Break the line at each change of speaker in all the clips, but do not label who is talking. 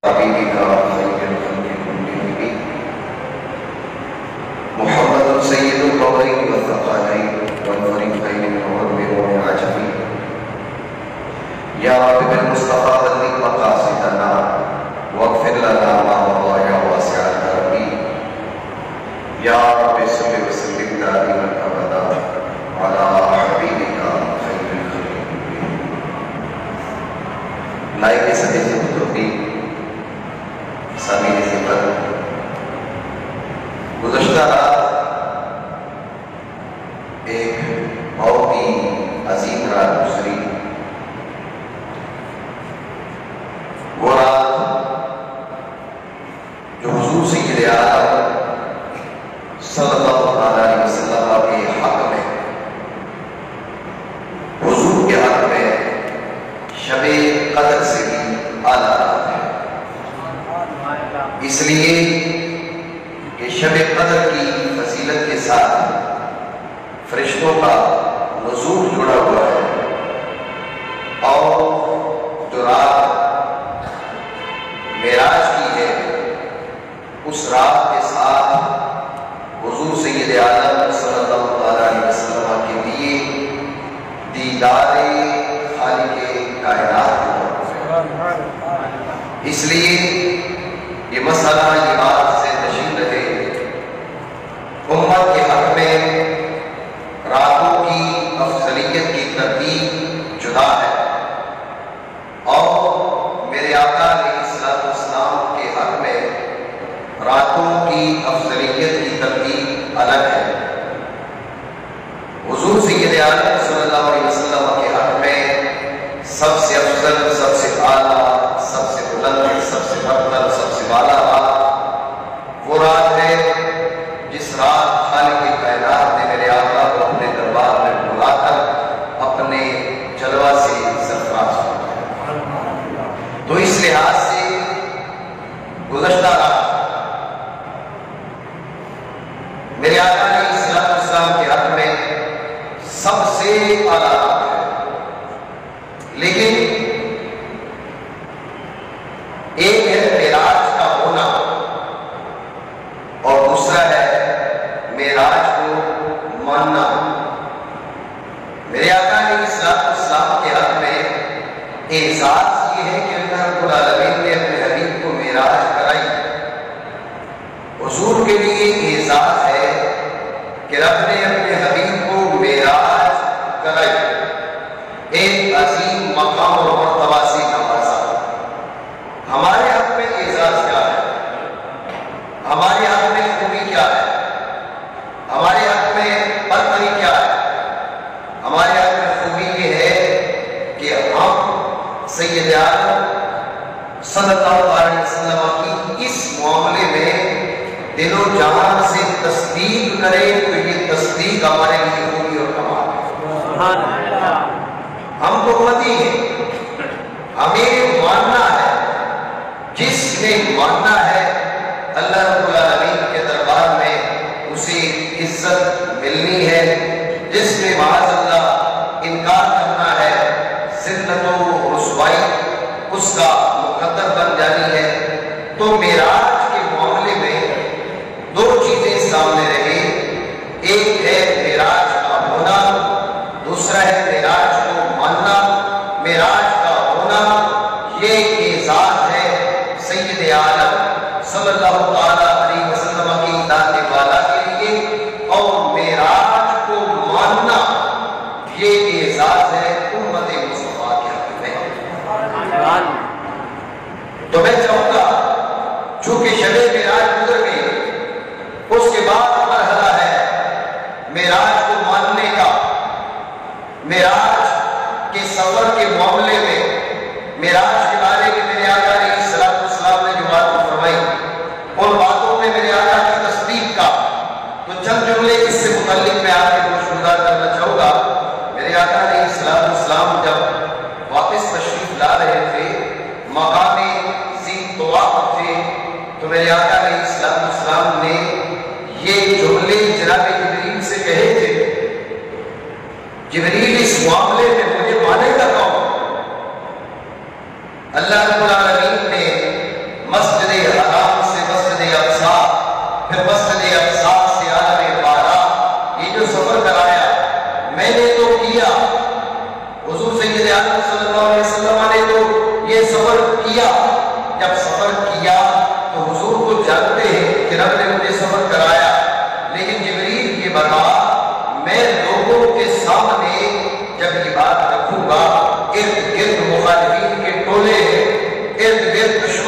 حبيبك خير الخلق كلهم محمد سيد القولين والثقلين والفريقين من عرب ومن عجم يا رب بالمصطفى بلغ مقاصدنا واغفر لنا ما مضى يا واسع الكرم يا رب صل وسلم دائما ابدا على حبيبك خير الخلق كلهم. لائق صدیق التوفیق سامعین خدمت، گزشتہ رات ایک بہت ہی عظیم رات گزری. وہ رات جو حضور سید عالم صلی اللہ علیہ وسلم کے حق میں، حضور کے حق میں شب قدر سے بھی اعلیٰ رات ہے. اس لیے کہ شب قدر کی فضیلت کے ساتھ فرشتوں کا نزول جڑا ہوا ہے، اور جو رات معراج کی ہے اس رات کے ساتھ حضور سید عالم صلی اللہ علیہ وسلم کے لیے دیدار خالق کائنات ہے. اس لیے یہ مسئلہ یہ بات سے نشین رہے، امت کے حق میں راتوں کی افضلیت کی ترتیب جدا ہے، اور میرے آقا علیہ السلام کے حق میں راتوں کی افضلیت کی ترتیب الگ ہے. حضور سید عالم صلی اللہ علیہ وسلم کے حق میں سب سے افضل، سب سے اعلیٰ، سب سے بلند، سب سے برتر، سب سے بالا رات وہ رات ہے جس رات خالق کائنات نے میرے آقا کو اپنے دربار میں بلا کر اپنے جلوہ سے سرفراز کیا. تو اس لحاظ سے گزشتہ رات میرے آقا علیہ السلام کے حق میں سب سے اعلیٰ رات ہے. لیکن ایک ہے معراج کا ہونا اور دوسرا ہے معراج کو ماننا. میرے آقا علیہ السلام کے حق میں اعزاز یہ ہے کہ اللہ رب العالمین نے اپنے حبیب کو معراج کرائی. حضور کے لیے اعزاز ہے کہ رب نے اپنے حبیب کو معراج کرائی. ایک عظیم مقام اور مرتبہ سے نوازا. ہمارے حق میں اعزاز کیا ہے؟ ہمارے حق میں خوبی کیا ہے؟ ہمارے حق میں برتری کیا ہے؟ ہمارے حق میں خوبی یہ ہے کہ ہم سید عالم صلی اللہ علیہ وسلم کی اس معاملے میں دل و جان سے تصدیق کریں تو یہ تصدیق ہمارے لیے خوبی اور کمال ہے. ہم تو امتی ہیں، ہمیں ماننا ہے. جس نے ماننا ہے اللہ رب العالمین کے دربار میں اسے عزت ملنی ہے. جس نے معاذ اللہ انکار کرنا ہے ذلت و رسوائی اس کا مقدر بن جانی ہے. تو معراج کے معاملے میں دو چیزیں سامنے رہے. ایک ہے معراج کا ہونا، دوسرا ہے معراج کو ماننا. معراج کا ہونا یہ اعزاز ہے سید عالم صلی اللہ علیہ وسلم کی ذات والا کے لیے، اور معراج کو ماننا یہ اعزاز ہے امت مصطفیٰ کے حق میں. تو میں چاہوں گا چونکہ شب معراج گزر گئی، اس کے بعد مرحلہ ہے معراج کو ماننے کا. معراج کے سفر کے معاملے میں معراج کے بارے میں میرے آقا علیہ السلام نے جو بات فرمائی ان باتوں میں میرے آقا کی تصدیق کا تو چند جملے اس سے متعلق میں آپ کے گوشگزار کرنا چاہوں گا. میرے آقا علیہ السلام جب واپس تشریف لا رہے تھے، مقام ذی طواف تھے، تو میرے آقا علیہ السلام نے یہ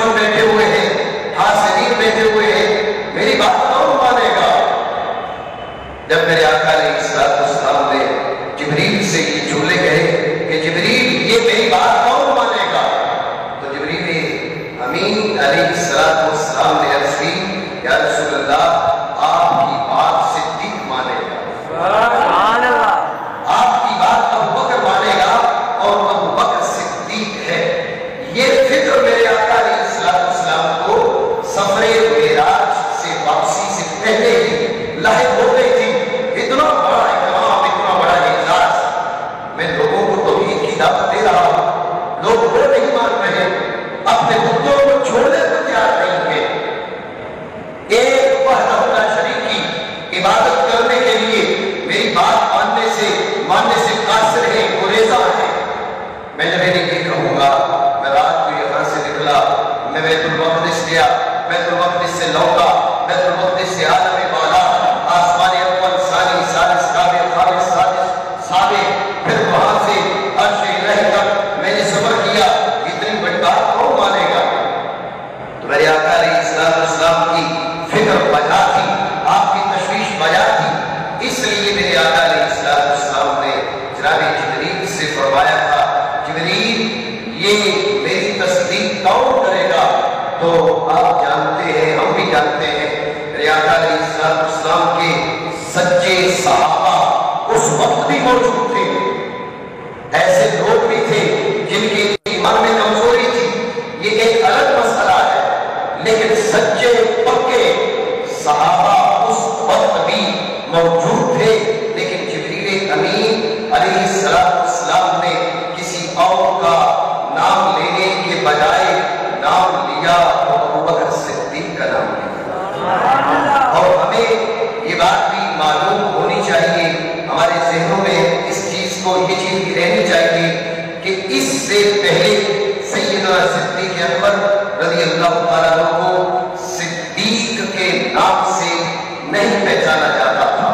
دشمن بیٹھے ہوئے ہیں، حاسدین بیٹھے ہوئے ہیں، میری بات کون مانے گا؟ جب میرے آقا علیہ السلام نے جبریل سے یہ جملے کہے کہ جبریل یہ میری بات کون مانے گا، تو جبریل امین علیہ السلام نے عرض کی یا رسول اللہ آپ کی بات صدیق مانے گا، آپ کی بات ابو بکر مانے گا اور ابو بکر صدیق ہے۔ یہ فکر میرے آقا علیہ السلام کو سفر معراج سے واپسی سے پہلے ہی لاحق ہو گئی تھی۔ اتنا بڑا اکرام، اتنا بڑا اعزاز، میں لوگوں کو توحید کی دعوت دے رہا ہوں، لوگ وہ نہیں مان رہے، اپنے بتوں کو چھوڑنے کو تیار نہیں ہے، ایک وحدہ لا شریک کی عبادت کرنے کے لیے میری بات ماننے سے قاصر ہے، گریزاں ہے۔ میں جب یہ کہوں گا، میں رات کو یہاں سے نکلا، میں بیت المقدس گیا، بیت المقدس سے لوٹا، بیت المقدس سے عالم بالا، آسمان اول، ثانی، ثالث، رابع، خامس، سادس، سابع، پھر وہاں سے عرش الہی تک میں نے سفر کیا، اتنی بڑی بات کون مانے گا؟ تو میرے آقا علیہ السلام کی فکر بجا تھی، آپ کی تشویش بجا تھی، اس لیے میرے آقا علیہ السلام نے جناب جبریل سے فرمایا تھا جبریل یہ میری تصدیق کون کرے گا؟ تو آپ جانتے ہیں، ہم بھی جانتے ہیں، میرے آقا علیہ السلام کے سچے صحابہ اس وقت بھی موجود تھے، ایسے لوگ بھی تھے جن کے ایمان میں کمزوری تھی، یہ ایک الگ مسئلہ ہے، لیکن سچے پکے صحابہ اس وقت بھی موجود تھے، لیکن جبریل امین علیہ السلام نے کسی اور کا نام لینے کے بجائے نام لیا تو ابو بکر صدیق کا نام لیا۔ اور ہمیں یہ بات بھی معلوم ہونی چاہیے، ہمارے ذہنوں میں اس چیز کو یہ چیز بھی رہنی چاہیے کہ اس سے پہلے سیدنا صدیق اکبر رضی اللہ تعالیٰ عنہ کو صدیق کے نام سے نہیں پہچانا جاتا تھا،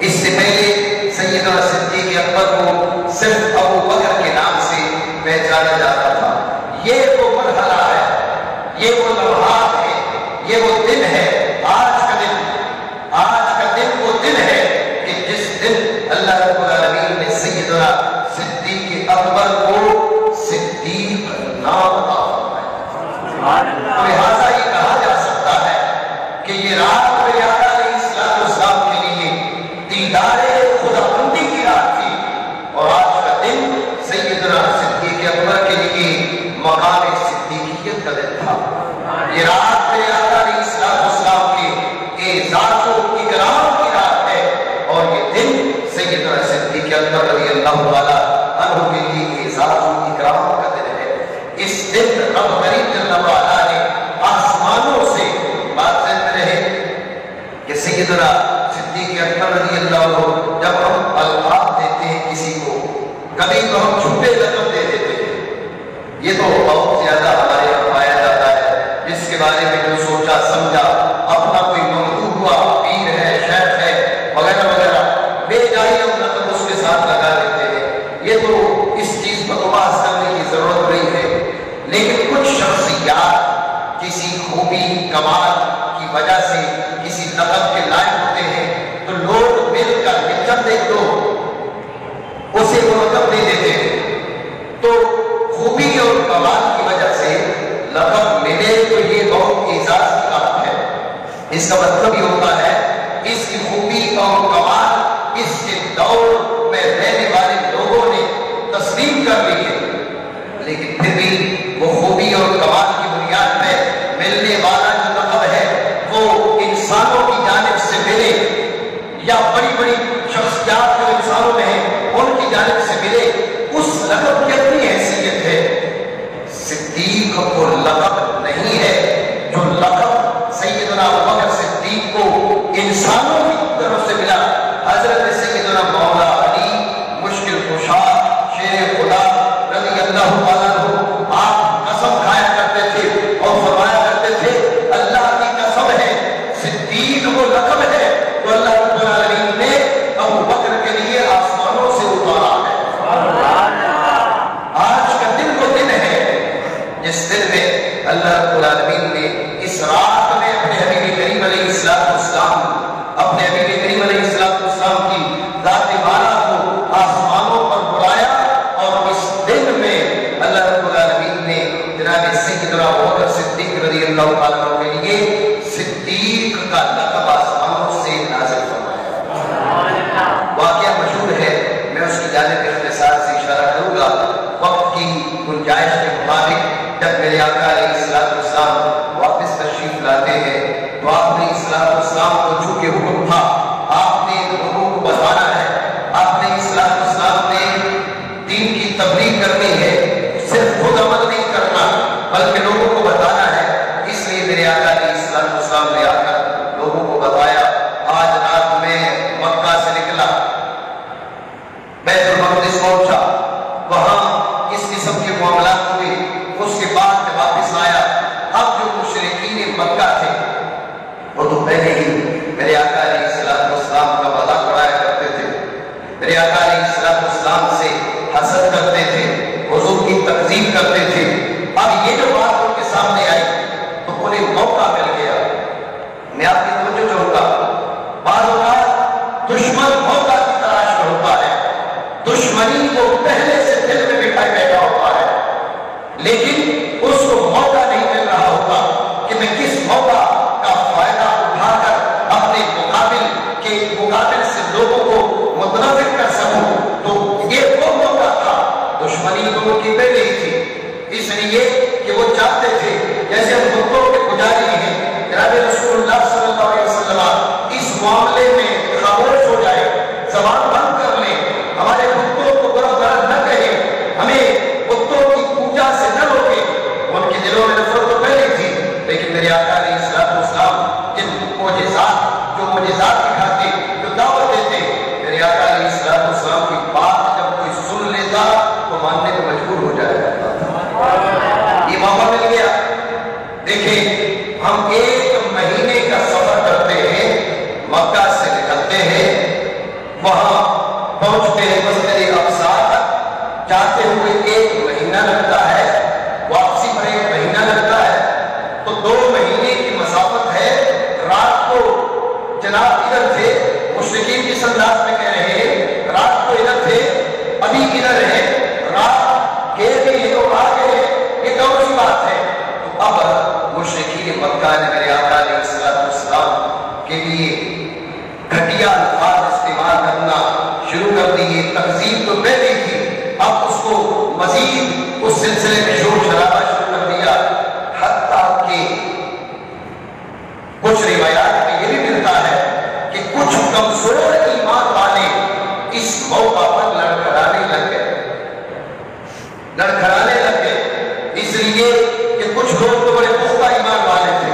اس سے پہلے سیدنا صدیق اکبر کو صرف ابو بکر کے نام سے پہچانا جاتا تھا۔ یہ وہ مرحلہ ہے، یہ وہ لمحات ہے، یہ وہ دن ہے، آج کا دن وہ دن ہے کہ جس دن اللہ رب العالمین نے سیدنا صدیق اکبر کو صدیق نام عطا فرمایا۔ لہٰذا یہ کہا جا سکتا ہے کہ یہ رات میرے آقا علیہ السلام کے لیے دیدار خداوندی کی رات تھی، اور آج کا دن سیدنا صدیق اکبر کے لیے مقام صدیقیت کا دن تھا۔ یہ رات میرے آقا علیہ السلام کے اعزاز و اکرام کی رات ہے، اور یہ دن سیدنا صدیق اکبر رضی اللہ تعالیٰ عنہ کے لیے اعزاز و اکرام کا دن ہے۔ اس دن رب کریم جل وعلا نے آسمانوں سے بات ذہن میں رہے کہ سیدنا صدیق اکبر رضی اللہ عنہ جب ہم القاب دیتے ہیں کسی کو، کبھی تو ہم چھپے لقب دے دیتے ہیں، یہ تو بہت زیادہ ہمارے یہاں پایا جاتا ہے، جس کے بارے میں جو سوچا سمجھا، اپنا کوئی ممدوح ہوا، پیر ہے، شیخ ہے، وغیرہ وغیرہ، بے جائی ہم لقب اس کے ساتھ لگا دیتے ہیں، یہ تو اس چیز پر بحث کرنے کی ضرورت نہیں ہے، لیکن کچھ شخصیات کسی خوبی کمال کی وجہ سے کسی لقب کے لائق ہوتے ہیں، تو لوگ مل کر جب دیکھ لو اسے وہ لقب دے دیتے ہیں، تو خوبی اور کمال کی وجہ سے لقب ملے تو یہ بہت اعزاز کی بات ہے۔ اس کا مطلب یہ ہوتا ہے اس کی خوبی اور کمال اس کے دور میں رہنے والے لوگوں نے تسلیم کر لی ہے، لیکن پھر بھی وہ خوبی اور کمال کی بنیاد پہ ملنے والا جو لقب ہے وہ انسانوں کی جانب سے ملے یا بڑی بڑی شخصیات جو انسانوں میں ہیں ان کی جانب سے ملے، اس لقب کی اپنی حیثیت ہے۔ صدیق کو لقب نہیں ہے، جو لقب سیدنا ابوبکر صدیق کو انسانوں کی طرف سے ملا، حضرت سیدنا مولا علی مشکل کشا شیر خدا رضی اللہ تعالیٰ عنہ، آپ قسم کھایا کرتے تھے اللہ رب العالمین نے اس رات میں اپنے حبیب کریم علیہ السلام کی ذات بالا کو آسمانوں پر بلایا، اور اس دن میں اللہ رب العالمین نے جناب سیدنا ابوبکر صدیق رضی اللہ تعالیٰ عنہ کے لیے صدیق کا لقب آسمانوں سے نازل فرمایا۔ واقعہ مشہور ہے، میں اس کی جانب اختصار سے اشارہ کروں گا وقت کی گنجائش کے مطابق۔ جب میرے آقا علیہ السلام واپس تشریف لاتے ہیں تو آپ نے السلام کو چونکہ حکم تھا آپ نے لوگوں کو بتانا ہے، آپ نے السلام نے دین کی تبلیغ کرنی ہے، صرف خود عمل نہیں کرنا بلکہ لوگوں کو بتانا ہے۔ اس لیے میرے آقا علیہ السلام نے آ کر لوگوں کو بتایا۔ آج رات میں مکہ سے نکلا، بیت المقدس پہنچا، وہاں اس قسم کے معاملات ہوئے، اس کے بعد جب واپس آیا، اب جو مشرکین مکہ تھے وہ تو پہلے ہی میرے آقا علیہ السلام کا مذاق اڑایا کرتے تھے، میرے آقا علیہ السلام سے حسد کرتے تھے، حضور کی تکذیب کرتے تھے۔ اب یہ جو بات ان کے سامنے آئی تو انہیں موقع مل گیا۔ میں آپ کی توجہ چاہوں گا، بعض اوقات دشمن موقع کی تلاش میں ہوتا ہے، دشمنی کو پہلے سے دل میں بٹھائے بیٹھا ہوتا ہے، لیکن اس کو موقع نہیں مل رہا ہوتا کہ میں کس موقع کا فائدہ اٹھا کر اپنے مقابل سے لوگوں کو متنفر کر سکوں۔ تو یہ وہ موقع تھا، دشمنی تو ان کی پہلے ہی تھی، اس لیے کہ وہ چاہتے تھے جیسے ہم بتوں کے پجاری ہیں، جناب رسول اللہ صلی اللہ علیہ وسلم اس معاملے میں خاموش ہو جائے، زبان بند کر لیں، ہمارے بتوں کو برا نہ کہیں، ہمیں بتوں کی پوجا سے نہ روکے۔ ان کے دلوں میں نفرت تو پہلے تھی، لیکن میرے آقا علیہ السلام جن معجزات دکھاتے، جو دعوت دیتے، میرے آقا علیہ السلام کی بات جب کوئی سن لیتا تو ماننے کو مجبور ہو جاتا تھا۔ یہ موقع مل گیا۔ دیکھیں، ہم 1 مہینے کا سفر کرتے ہیں، مکہ سے نکلتے ہیں، وہاں پہنچتے ہیں مسجد اقصی تک، جاتے ہوئے 1 مہینہ لگتا ہے، واپسی پر 1 مہینہ لگتا ہے، تو 2 مہینے کی مسافت ہے۔ رات کو جناب ادھر تھے، مشرکین کس انداز میں کہہ رہے ہیں، رات کو ادھر تھے، ابھی ادھر ہے، رات کے بھی یہ لوگ آ گئے، یہ کون سی بات ہے؟ تو اب مشرکین مکہ نے میرے آقا علیہ السلام کے لیے گھٹیا الفاظ استعمال کرنا شروع کر دیے۔ تکذیب تو پہلے تھی، اب اس کو مزید اس سلسلے میں شور شرابہ شروع کر دیا، حتیٰ کہ کچھ روایات میں یہ بھی ملتا ہے کہ کچھ کمزور ایمان والے اس موقع پر لڑکھڑانے لگ گئے، اس لیے کہ کچھ لوگ تو بڑے پختہ ایمان والے تھے،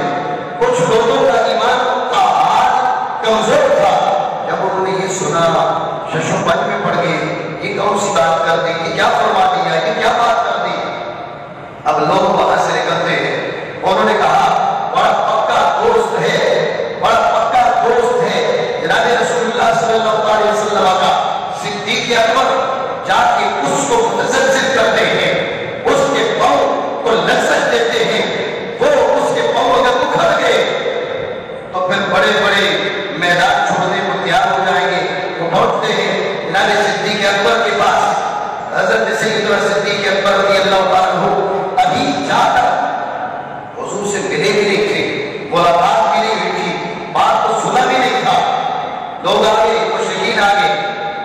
کچھ لوگوں کا ایمان کا حال کمزور تھا۔ جب انہوں نے یہ سنا، شش و پنج میں پڑ گئے، یہ کون سی بات کر دی، یہ کیا فرما دیا، یہ کیا بات کر دی۔ اب لوگ وہاں سے نکلتے ہیں، انہوں نے کہا بڑا پکا دوست ہے، بڑا پکا دوست ہے جناب رسول اللہ صلی اللہ علیہ وسلم کا صدیق اکبر، جا کے اس کو متزلزل کرتے ہیں، اس کے پاؤں کو لرزش دیتے ہیں، وہ اس کے پاؤں اگر اکھڑ گئے تو پھر بڑے بڑے میدان چھوڑنے کو تیار ہو جائیں گے۔ وہ پہنچتے ہیں جناب صدیق اکبر کے پاس، حضرت سیدنا صدیق اکبر رضی اللہ عنہ ابھی جا کر حضور سے ملے بھی نہیں تھے، ملاقات بھی نہیں ہوئی تھی، بات کو سنا بھی نہیں تھا۔ لوگ آگے، مشرکین آگے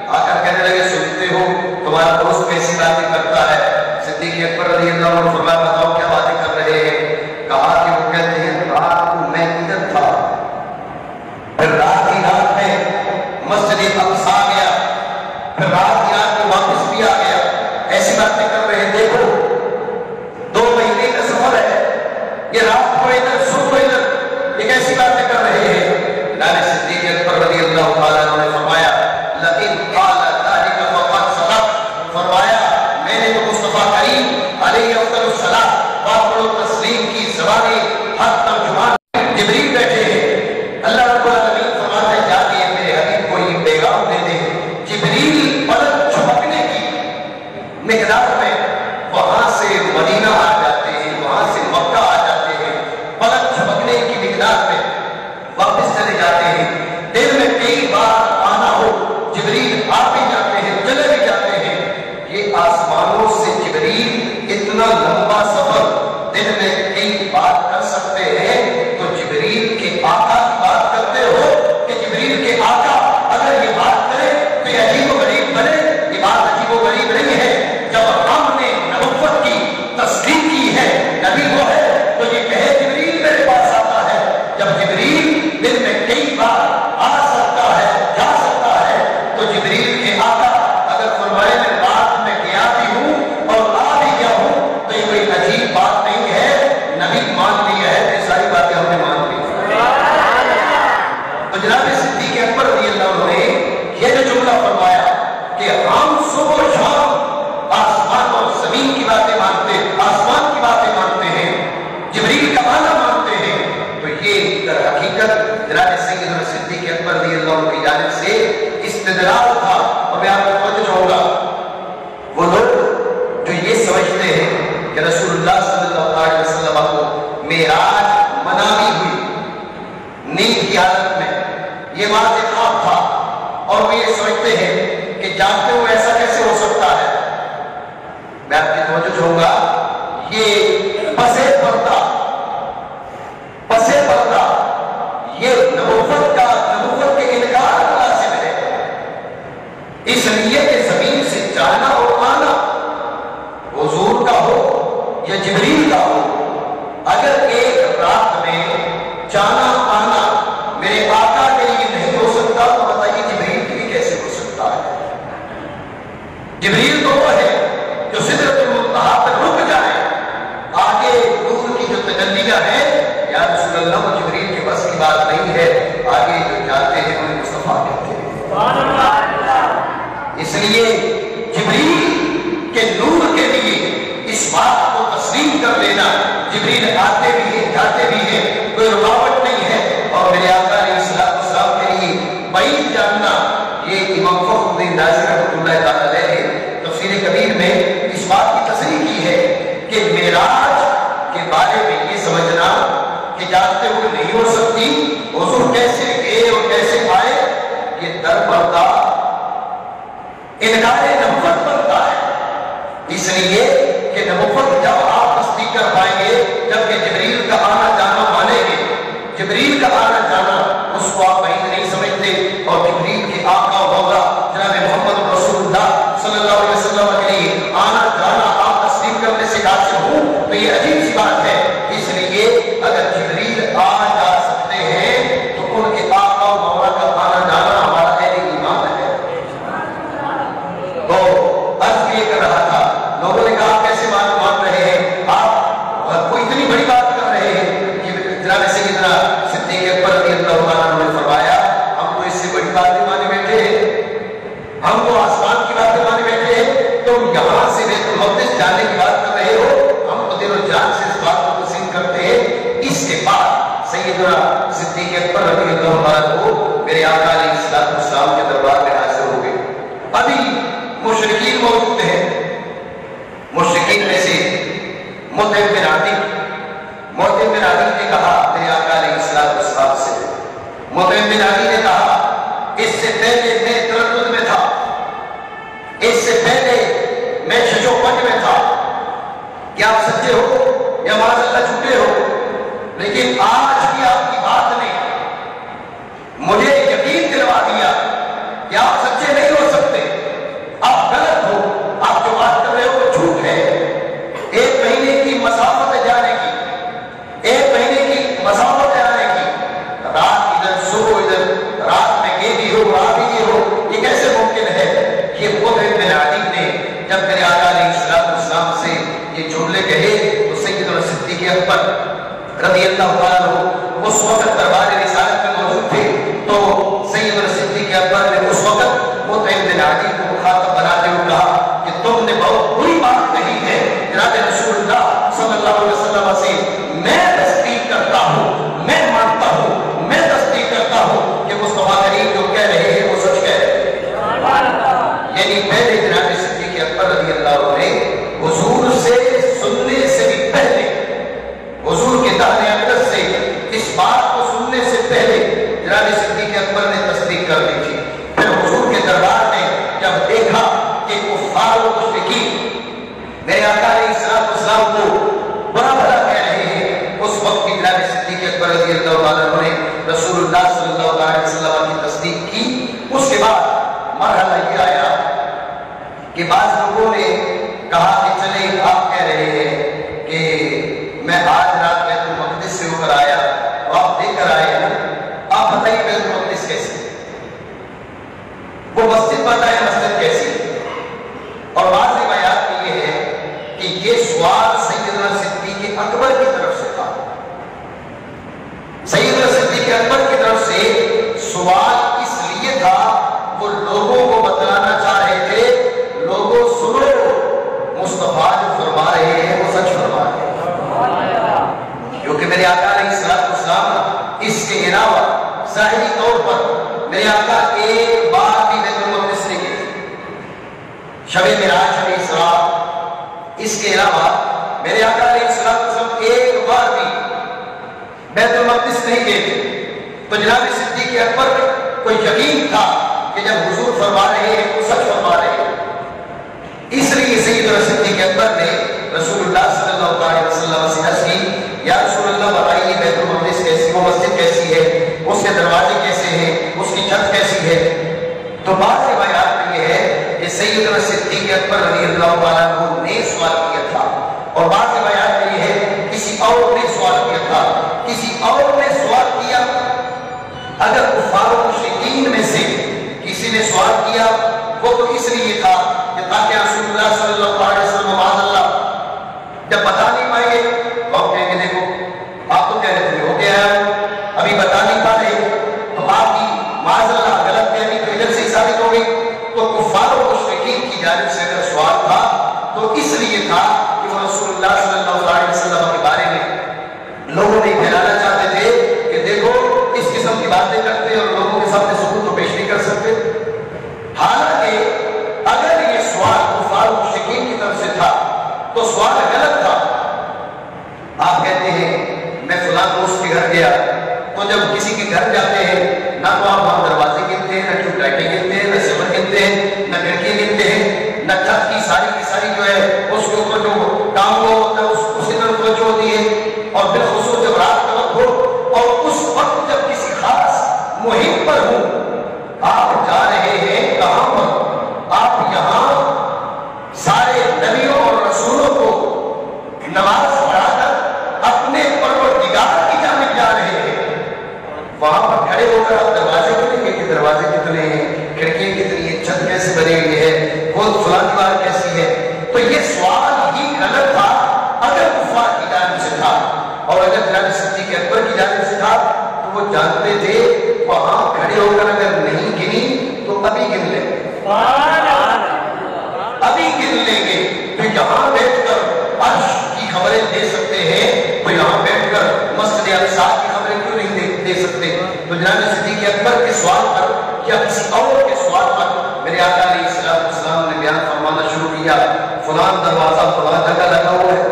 آ کر کہنے لگے، سنتے ہو تمہارا دوست کیسی باتیں کرتا ہے؟ صدیق اکبر رضی اللہ عنہ فرمایا، بتاؤ کیا باتیں کر رہے ہیں؟ کہا کہ وہ کہتے ہیں رات کو میں ادھر تھا، پھر رات ہی رات میں مسجد اقصی گیا، پھر رات ہی رات میں واپس بھی آ گیا، ایسی باتیں کر رہے ہیں۔ دیکھو 2 مہینے کا سفر ہے، یہ رات کو ادھر صبح کو ادھر، یہ کیسی باتیں کر رہے ہیں؟ جناب صدیق اکبر رضی اللہ تعالیٰ عنہ نے فرمایا، لئن قال ذلك فقد صدق، فرمایا میں نے تو مصطفیٰ کریم علیہ السلام باقر و تسلیم کی زبانی حق ترجمان جبریل بیٹھے ہیں، اللہ رب العالمین فرماتا ہے جا کے میرے حبیب کو یہ پیغام دے دے۔ جبریل پلک جھپکنے کی مقدار میں وہاں سے مدینہ آ جاتے ہیں، وہاں سے مکہ جناب سیدنا صدیق اکبر رضی اللہ عنہ کی جانب سے استدلال تھا. اور میں آپ کو توجہ چاہوں گا وہ لوگ جو یہ سمجھتے ہیں کہ رسول اللہ صلی اللہ علیہ وسلم کو معراج منامی ہوئی نیند کی حالت میں، یہ واضح خواب تھا، اور وہ یہ سمجھتے ہیں کہ جانتے ہوئے ایسا کیسے ہو سکتا ہے. میں آپ کی توجہ چاہوں گا یہ پسے پردہ یہ نبوت کے انکار کا لازم ہے. اس لیے کہ زمین سے جانا اور آنا حضور کا ہو یا جبریل کا ہو، اگر ایک رات میں جانا آنا میرے آقا کے لیے نہیں ہو سکتا تو بتائیے جبریل کے لیے کیسے ہو سکتا ہے؟ جبریل تو وہ ہے جو سدرۃ المنتہا پر رک جائے، آگے نور کی جو تجلیاں ہیں یا رسول اللہ و جبریل کے بس کی بات نہیں ہے، آگے جو جاتے ہیں انہیں مصطفیٰ کہتے ہیں. اس لیے جبریل کے نور کے لیے اس بات کو تسلیم کر لینا، جبریل آتے بھی ہیں جاتے بھی ہیں، کوئی رکاوٹ نہیں ہے. اور میرے آقا علیہ السلام کے لیے بعید جاننا، یہ امام فخر الدین رازی رحمۃ اللہ تعالی علیہ تفسیر کبیر میں اس بات کی تصریح کی ہے کہ معراج کے بارے میں یہ سمجھنا کہ جانتے ہوئے نہیں ہو سکتی، حضور کیسے گئے اور کیسے آئے، یہ در پردہ انکار نبوت بنتا ہے. اس لیے کہ نبوت جب آپ تصدیق کر پائیں گے جبکہ جبریل کا آنا جانا مانیں گے. جبریل کا آنا جانا اس کو آپ بعید نہیں سمجھتے، اور جبریل کے آقا ہوگا جناب محمد رسول اللہ صلی اللہ علیہ وسلم کے لیے آنا جانا آپ تسلیم کرنے سے قاصر ہوں تو یہ عجیب سی بات ہے. اس لیے اگر جبریل آ جا سکتے ہیں تو ان کے آقا و مولا کا آنا جانا ہمارا اہل ایمان ہے. تو عرض یہ کر رہا تھا، لوگوں نے کہا آپ کیسے بات مان رہے ہیں، آپ کوئی اتنی بڑی بات کر رہے ہیں کہ جناب سیدنا صدیق اکبر رضی اللہ عنہ نے فرمایا ہم کو اس سے بڑی باتیں مانے بیٹھے ہیں، ہم کو آسمان کی باتیں مانے بیٹھے ہیں، تم یہاں سے بیت المقدس جانے کی بات کر رہے ہو، ہم کو دل و جان سے اس بات کو تسلیم کرتے ہیں. اس کے بعد سیدنا صدیق اکبر رضی اللہ عنہ کو میرے آقا علیہ السلام کے دربار میں حاضر ہو گئے. ابھی مشرکین موجود ہیں، مشرکین میں سے مطعم بن عدی نے کہا میرے آقا علیہ السلام سے، مطعم بن عدی نے کہا اس سے پہلے میں تردد میں تھا، اس سے پہلے میں شش و پنج میں تھا کہ آپ سچے ہو یا معاذ اللہ جھوٹے ہو، لیکن آج کی آپ کی بات نے مجھے یقین دلوا دیا کہ آپ سچے نہیں ہو سکتے، آپ غلط ہو، آپ جو بات کر رہے ہو وہ جھوٹ ہے. 1 مہینے کی مسافت جانے کی، 1 مہینے کی مسافت آنے کی، رات ادھر صبح ادھر، رات میں یہ بھی ہو رات بھی یہ ہو، یہ کیسے ممکن ہے؟ یہ مطعم بن عدی نے جب میرے آقا علیہ السلام سے یہ جملے کہے تو سیدنا صدیق اکبر رضی اللہ عنہ اس وقت دربار رسالت میں موجود تھے. تو سیدنا صدیق اکبر نے اس وقت مطعم بن عدی کو مخاطب بناتے ہوئے کہا کہ تم نے بہت بری بات کہی ہے جناب رسول اللہ صلی اللہ علیہ وسلم سے. میں تصدیق کرتا ہوں، میں مانتا ہوں، میں تصدیق کرتا ہوں کہ مصطفیٰ کریم جو کہہ رہے ہیں وہ سچ کہہ رہے ہیں. یعنی پہلے جناب صدیق اکبر رضی اللہ عنہ نے حضور سے سننے سے بھی پہلے، حضور کے دانے اقدس سے اس بات کو سننے سے پہلے جناب صدیق اکبر نے تصدیق کر دی تھی. پھر حضور کے دربار میں جب دیکھا کہ کفار و مشرکین میرے آقا علیہ السلام کو برا بھلا کہہ رہے ہیں، اس وقت کی جناب صدیق اکبر رضی اللہ عنہ نے رسول اللہ صلی اللہ علیہ وسلم کی تصدیق کی. اس کے بعد مرحلہ یہ آیا کہ بعض لوگوں نے کہا کہ چلے آپ کہہ رہے ہیں کہ میں آج رات بیت المقدس سے ہو کر آیا اور آپ دیکھ کر آئے ہیں، آپ بتائیے بیت المقدس کیسی، وہ مسجد بتائیں مسجد کیسی. اور بعض روایات میں یہ ہے کہ یہ سوال سیدنا صدیق اکبر کی طرف سے تھا. سیدنا صدیق اکبر کی طرف سے سوال اس لیے تھا وہ لوگوں کو بتلانا چاہ رہے تھے، لوگوں سنو مصطفیٰ جو فرما رہے ہیں وہ سچ فرما رہے ہیں. کیونکہ میرے آقا علیہ السلام اس کے علاوہ ظاہری طور پر میرے آقا ایک بار بھی بیت المقدس نہیں گئے شب معراج شب اسراء، اس کے علاوہ میرے آقا علیہ السلام ایک بار بھی بیت المقدس نہیں گئے تھے۔ تو جناب صدیق اکبر کو یقین تھا کہ جب حضور فرما رہے ہیں تو سچ فرما رہے ہیں، اس لیے سیدنا صدیق اکبر نے رسول اللہ صلی اللہ علیہ وسلم سے عرض کی، یا رسول اللہ بتائیے بیت المقدس کیسی، وہ مسجد کیسی ہے، اس کے دروازے کیسے ہیں، اس کی چھت کیسی ہے؟ تو بعض روایات میں یہ ہے کہ سیدنا صدیق اکبر رضی اللہ تعالیٰ عنہ نے سوال کیا تھا، اور بعض روایات میں یہ ہے کسی اور نے سوال کیا تھا، کسی اور نے سوال کیا۔ اگر کفار و مشرکین میں سے کسی نے سوال کیا وہ تو اس لیے تھا کہ تاکہ رسول اللہ صلی اللہ علیہ وسلم معاذ اللہ جب بتا نہیں پائیں گے تو آپ کہیں گے دیکھو آپ تو کہہ رہے تھے ہو گیا ہے، ابھی بتا نہیں پا رہے، تو آپ کی معاذ اللہ غلط فہمی تو ادھر سے ہی ثابت ہو گئی۔ تو کفار و مشرکین کی جانب سے اگر سوال تھا تو اس لیے تھا کہ وہ رسول اللہ صلی اللہ علیہ وسلم کے بارے میں لوگوں نے پھیلانا چاہتے تھے کہ دیکھو اس قسم کی باتیں کرتے اور لوگوں کے سامنے ثبوت تو پیش نہیں کر سکتے۔ حالانکہ اگر یہ سوال کفار و مشرکین کی طرف سے تھا تو سوال غلط تھا۔ آپ کہتے ہیں میں فلاں دوست کے گھر گیا، تو جب کسی کے گھر جاتے ہیں نہ تو آپ وہاں دروازے گنتے ہیں، نہ ٹیوب لائٹیں گنتے ہیں، نہ سمر گنتے ہیں، نہ کھڑکیاں گنتے ہیں، نہ چھت کی ساری جو ہے اس کے اوپر جو کام ہوا ہوتا ہے اس کی طرف توجہ ہوتی ہے، اور بالخصوص جب رات کا وقت ہو اور اس وقت جب کسی خاص مہم پر ہوں، آپ جا رہے ہیں کہاں پر؟ آپ یہاں سارے نبیوں اور رسولوں کو نماز پڑھا کر اپنے پروردگار کی جانب جا رہے ہیں، وہاں پر کھڑے ہو کر آپ دروازے کتنے ہیں کہ دروازے کتنے ہیں، کھڑکیاں کتنی ہیں، چھت کیسے بنی ہوئی ہے، وہ فلاں دیوار کیسی ہے؟ تو یہ سوال ہی غلط تھا اگر کفار کی جانب سے تھا، اور اگر جناب صدیق اکبر کی جانب سے تھا تو وہ جانتے تھے وہاں کھڑے ہو کر اگر نہیں گنی تو ابھی گن لیں گے، ابھی گن لیں گے۔ تو یہاں بیٹھ کر عرش کی خبریں دے سکتے ہیں تو یہاں بیٹھ کر مسجد اقصی کی خبریں کیوں نہیں دے سکتے؟ تو جناب صدیق اکبر کے سوال پر یا کسی اور کے سوال پر میرے آقا علیہ السلام نے بیان فرمانا شروع کیا، فلاں دروازہ فلاں جگہ لگا ہوا ہے،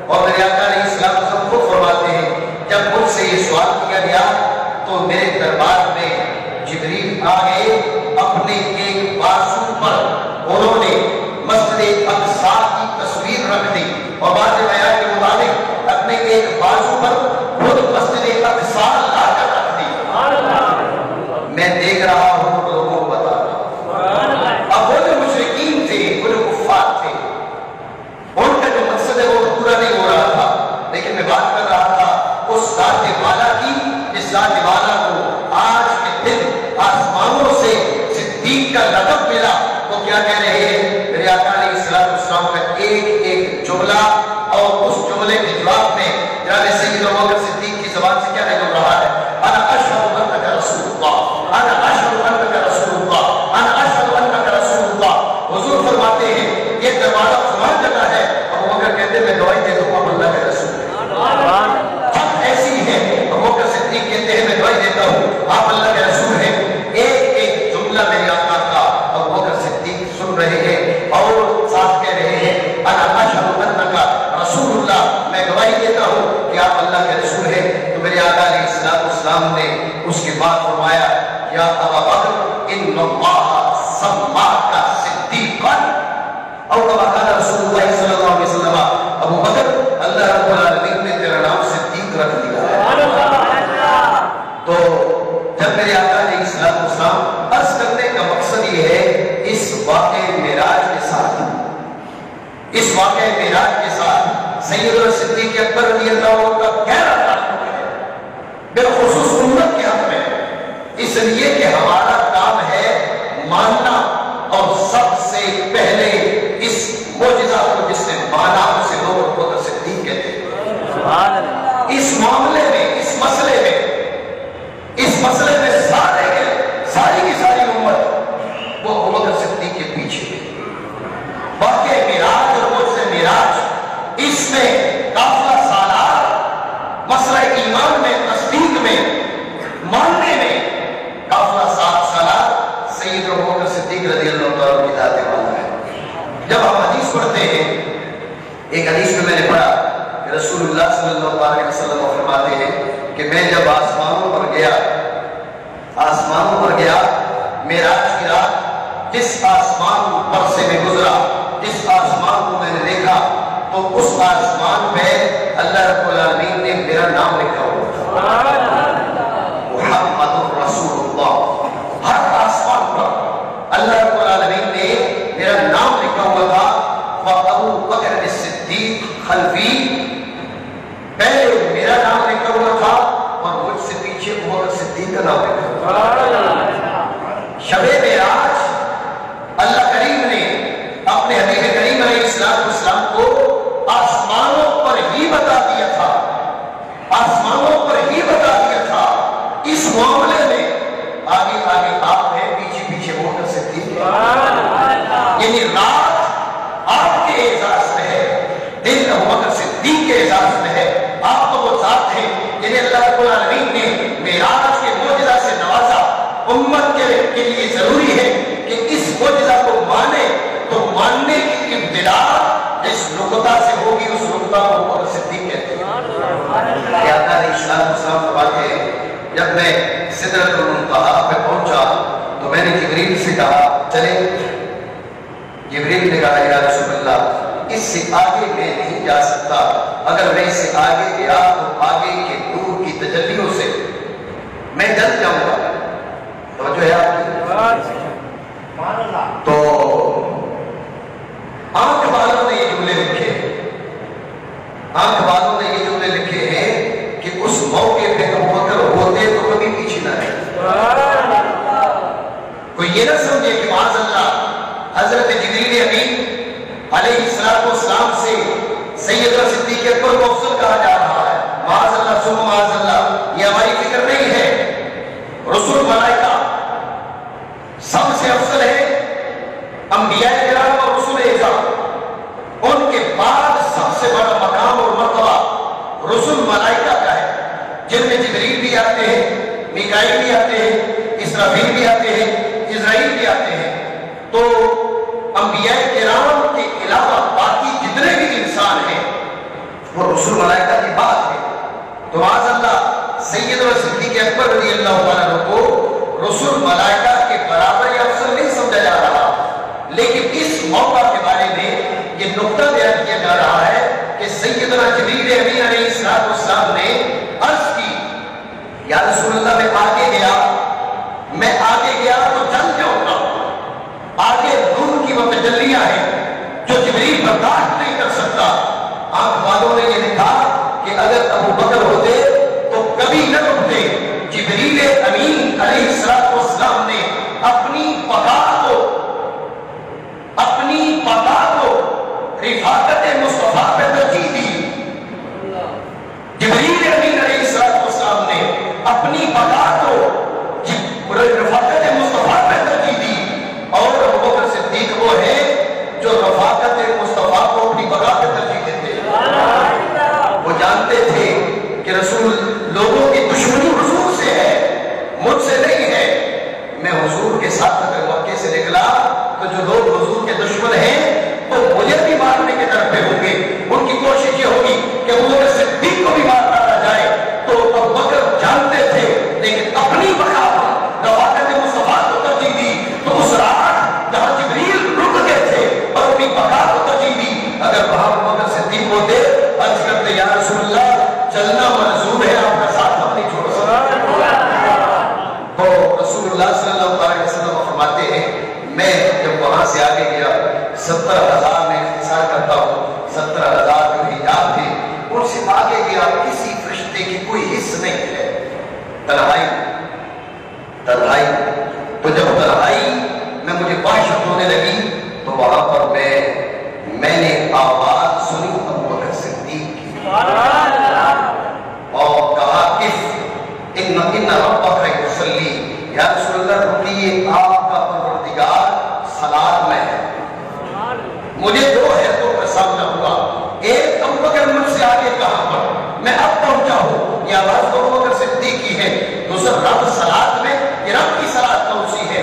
اور میرے آقا علیہ السلام خود فرماتے ہیں جب مجھ سے یہ سوال کیا گیا تو میرے دربار میں جبریل آئے، اپنے ایک بازو پر انہوں نے مسجد اقصی کی تصویر رکھ دی، اور بعض بیان کے مطابق اپنے ایک بازو پر خود مسجد اقصی لا کر رکھ دی۔ میں دیکھ رہا ہوں لوگوں کو بتا رہا ہوں۔ اب وہ جو مشرکین تھے، وہ جو کفار تھے، ان کا جو مقصد ہے وہ پورا نہیں ہو رہا تھا، لیکن میں بات کر رہا تھا اس ذات والا کی، جس ذات والا کو آج کے دن آسمانوں سے صدیق کا لقب ملا۔ وہ کیا کہہ رہے ہیں؟ میرے آقا علیہ السلام کا ایک ایک جملہ، اور اس جملے کے جواب میں جناب سیدنا ابوبکر صدیق کی زبان سے کیا نکل رہا ہے؟ انا اشهد انک رسول اللہ، انا اشهد انک رسول اللہ، انا اشهد انک رسول اللہ۔ حضور فرماتے ہیں یہ دروازہ فلاں جگہ ہے، ابوبکر کہتے ہیں میں گواہی دے دوں گا اللہ کے رسول ہیں، حق ایسی ہے۔ ابوبکر صدیق کہتے ہیں میں گواہی دیتا ہوں آپ اللہ کے رسول ہیں۔ ایک ایک جملہ میرے آقا کا ابوبکر صدیق سن رہے ہیں اور ساتھ کہہ رہے ہیں انا اشهد انک رسول اللہ، میں گواہی دیتا ہوں کہ آپ اللہ کے رسول ہیں۔ تو میرے آقا علیہ السلام نے اس کے بعد فرمایا یا ابا بکر ان اللہ سماک صدیقا، اور کما قال رسول اللہ صلی اللہ علیہ وسلم، ابو بکر اللہ رب العالمین نے تیرا نام صدیق رکھ دیا ہے۔ تو جب میرے آقا علیہ السلام عرض کرنے کا مقصد یہ ہے اس واقعہ معراج کے ساتھ، اس واقعہ معراج کے ساتھ سیدنا صدیق اکبر رضی اللہ عنہ کا گہرا تعلق ہے، بالخصوص امت کے حق میں، اس لیے کہ ہمارا کام ہے ماننا، اور سب سے پہلے اس معجزہ کو جس نے مانا اسے لوگ ابوبکر صدیق کہتے ہیں۔ اس معاملے میں، اس مسئلے میں ساری کی ساری امت وہ ابوبکر صدیق کے پیچھے ہے۔ واقعہ معراج اور معجزہ معراج، اس میں قافلہ سالار مسئلہ ایمان میں، تصدیق میں، ماننے میں فرماتے ہیں کہ میں جب آسمانوں پر گیا معراج کی رات جس آسمان پر سے میں گزرا، جس آسمان کو میں نے دیکھا تو اس آسمان پہ اللہ رب العالمین نے میرا نام لکھا ہوا تھا، محمد رسول اللہ۔ ہر آسمان پر اللہ رب العالمین نے میرا نام لکھا ہوا تھا۔ وَأَبُو بَكْرٍ الصدیق خلفی، پہلے میرا نام لکھا ہوا تھا اور مجھ سے پیچھے ابو بکر صدیق کا نام لکھا ہوا تھا۔ شب معراج اللہ کریم نے اپنے حبیب کریم علیہ السلام کو آسمانوں پر ہی بتا دیا تھا، آسمانوں پر ہی بتا دیا تھا۔ اس معاملے میں آگے آگے آپ ہیں، پیچھے پیچھے ابو بکر صدیق، یعنی رات آپ کے اعزاز میں ہے، دن ابو بکر صدیق کے اعزاز میں ہے۔ آپ تو وہ ذات ہیں جنہیں اللہ رب العالمین نے معراج کے معجزہ سے نوازا۔ امت کے لیے ضروری ہے کہ اس معجزہ کو مانے، تو ماننے کی ابتدا جس نقطہ سے ہوگی اس نقطہ کو ابو بکر صدیق کہتے ہیں۔ کہ آقا علیہ السلام فرماتے ہیں جب میں سدرۃ المنتہا پہ پہنچا تو میں نے جبریل سے کہا چلے، جبریل نے کہا یا رسول اللہ اس سے آگے میں نہیں جا سکتا، اگر میں اس سے آگے گیا تو آگے کے نور کی تجلیوں سے میں جل جاؤں گا۔ توجہ ہے آپ کی؟ تو آنکھ والوں نے یہ جملے لکھے، آنکھ والوں نے یہ جملے لکھے ہیں کہ اس موقع پہ ابو بکر ہوتے تو کبھی پیچھے نہ رہے۔ کوئی یہ نہ سمجھے کہ معاذ اللہ حضرت جبریل امین علیہ السلام سے سیدنا صدیق اکبر کو افضل کہا جا رہا ہے، معاذ اللہ ثم معاذ اللہ، یہ ہماری فکر نہیں ہے۔ رسول ملائکہ سب سے افضل ہے، انبیاء کرام اور رسول اعظم، ان کے بعد سب سے بڑا مقام اور مرتبہ رسول ملائکہ کا ہے، جن میں جبریل بھی آتے ہیں، میکائیل بھی آتے ہیں، اسرافیل بھی آتے ہیں، اسرائیل بھی آتے ہیں۔ تو انبیاء کرام کے علاوہ باقی جتنے بھی انسان ہیں وہ رسول ملائکہ کی بات ہے۔ تو معاذ اللہ سیدنا صدیق اکبر رضی اللہ عنہ کو رسول ملائکہ کے برابر یا افضل نہیں سمجھا جا رہا، لیکن اس موقع کے بارے میں یہ نقطہ بیان کیا جا رہا ہے کہ سیدنا جبریل امین علیہ السلام نے عرض کی یا رسول اللہ میں آگے گیا تو جل جاؤں گا، آگے نور کی وہ تجلیاں ہیں جو جبریل برداشت نہیں کر سکتا۔ آنکھ والوں نے یہ لکھا کہ اگر ابو بکر ہوتے تو کبھی نہ رکتے۔ جبریل امین علیہ السلام نے اپنی بقا کو رفاقت مصطفیٰ پہ ترجیح دی۔ جبریل امین علیہ السلام نے اپنی بقا کو رفاقت مصطفیٰ پہ ترجیح دی، اور ابو بکر صدیق وہ ہے جو رفاقت مصطفیٰ کو اپنی بقا پہ ترجیح دیتے ہیں۔ وہ جانتے تھے کہ رسول لوگوں کی دشمنی حضور سے ہے، مجھ سے نہیں ہے۔ میں حضور کے ساتھ اگر مکے سے نکلا تو جو لوگ حضور کے دشمن ہیں تو مجھے بھی مارنے کے طرف پہ ہوں گے۔ ان کی کوشش یہ ہوگی کہ ابو بکر صدیق کو بھی مار ڈالا جائے۔ تو ابو بکر جانتے تھے لیکن اپنی بقا رفاقت مصطفیٰ کو ترجیح دی۔ تو اس رات جہاں جبریل رک گئے تھے اور اپنی بقا کو ترجیح دی، اگر وہاں ابو بکر صدیق ہوتے عرض کرتے یا رسول اللہ چلنا منظور ہے، آپ کا ساتھ ہم نہیں چھوڑ سکتے۔ تو رسول اللہ صلی اللہ علیہ وسلم فرماتے ہیں میں جب وہاں سے آگے گیا 70,000 میں اختصار کرتا ہوں، 70,000 جو حجاب تھے ان سے آگے گیا، کسی فرشتے کی کوئی حص نہیں ہے، تنہائی۔ تو جب تنہائی میں مجھے وحشت ہونے لگی تو وہاں پر میں نے آواز سنی ابو بکر صدیق کی، اور کہا ان ربک یصلی، یا رسول اللہ رکیے، آپ کا پروردگار صلاۃ میں ہے۔ مجھے دو حیرتوں کا سامنا ہوا، ایک ابو بکر مجھ سے آگے کہاں پر میں اب پہنچا ہوں، یہ آواز تو ابو بکر صدیق کی ہے، دوسرا رب صلاۃ میں، یہ رب کی صلاۃ کون سی ہے؟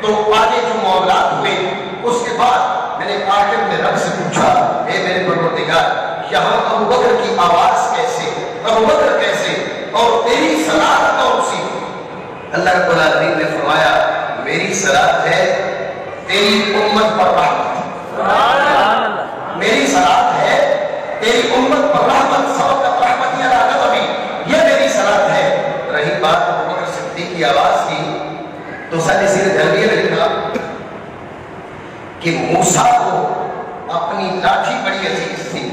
تو آگے جو معاملات ہوئے اس کے بعد میں نے آخر میں رب سے پوچھا اے میرے پروردگار یہاں ابو بکر کی آواز کیسے، ابو بکر کیسے؟ تیری صلات کون سی؟ اللہ رب العالمین نے فرمایا میری صلات ہے تیری امت پر رحمت، میری صلات ہے تیری امت پر رحمت، سبقت رحمتی علی غضبی، یہ میری صلات ہے۔ رہی بات ابو بکر صدیق کی آواز کی تو سن سیرت حلبیہ نے لکھا کہ موسیٰ کو اپنی لاٹھی بڑی عزیز تھی،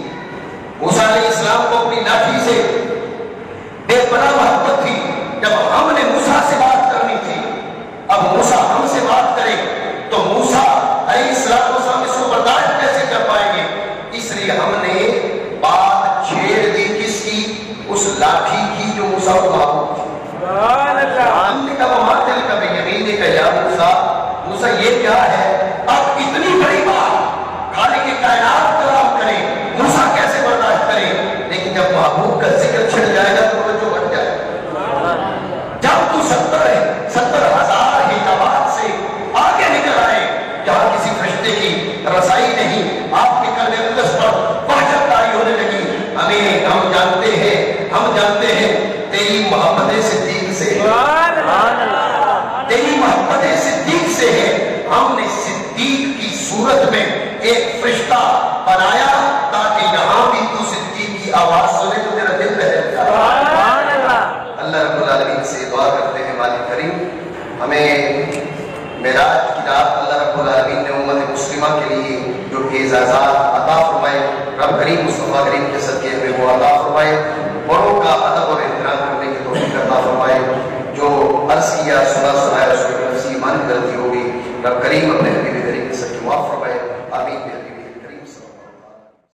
موسیٰ علیہ السلام کو اپنی لاٹھی سے بے پناہ محبت تھی۔ جب ہم نے موسیٰ سے بات کرنی تھی، اب موسیٰ ہم سے بات کرے تو موسیٰ علیہ السلام اس کو برداشت کیسے کر پائیں گے؟ اس لیے ہم نے بات چھیڑ دی کس کی؟ اس لاٹھی کی جو موسیٰ کو محبوب تھی۔ ہم نے کہا وہاں دل کا یمین نے کہا یا موسیٰ، موسیٰ یہ کیا ہے؟ اب اتنی بڑی بات خالق کائنات کلام کرے، موسیٰ کیسے برداشت کرے؟ لیکن جب محبوب کا ذکر چھڑ جائے گا تو توجہ بڑھ جائے گا۔ جب تو 70,000 حجابات سے آگے نکل آئے جہاں کسی فرشتے کی رسائی نہیں، آپ کے قلب اقدس پر وحشت طاری ہونے لگی۔ ہم جانتے ہیں تیری محبت صدیق سے، تیری محبت صدیق سے ہے، ہم نے صدیق کی صورت میں ایک فرشتہ بنایا تاکہ یہاں بھی تو صدیق کی آواز سنے تو تیرا دل بہل جائے۔ اللہ رب العالمین سے دعا کرتے ہیں مالک کریم ہمیں معراج کی رات اللہ رب العالمین نے امت مسلمہ کے لیے جو اعزازات عطا فرمائے، رب کریم مصطفیٰ کریم کے صدقے میں وہ عطا فرمائے۔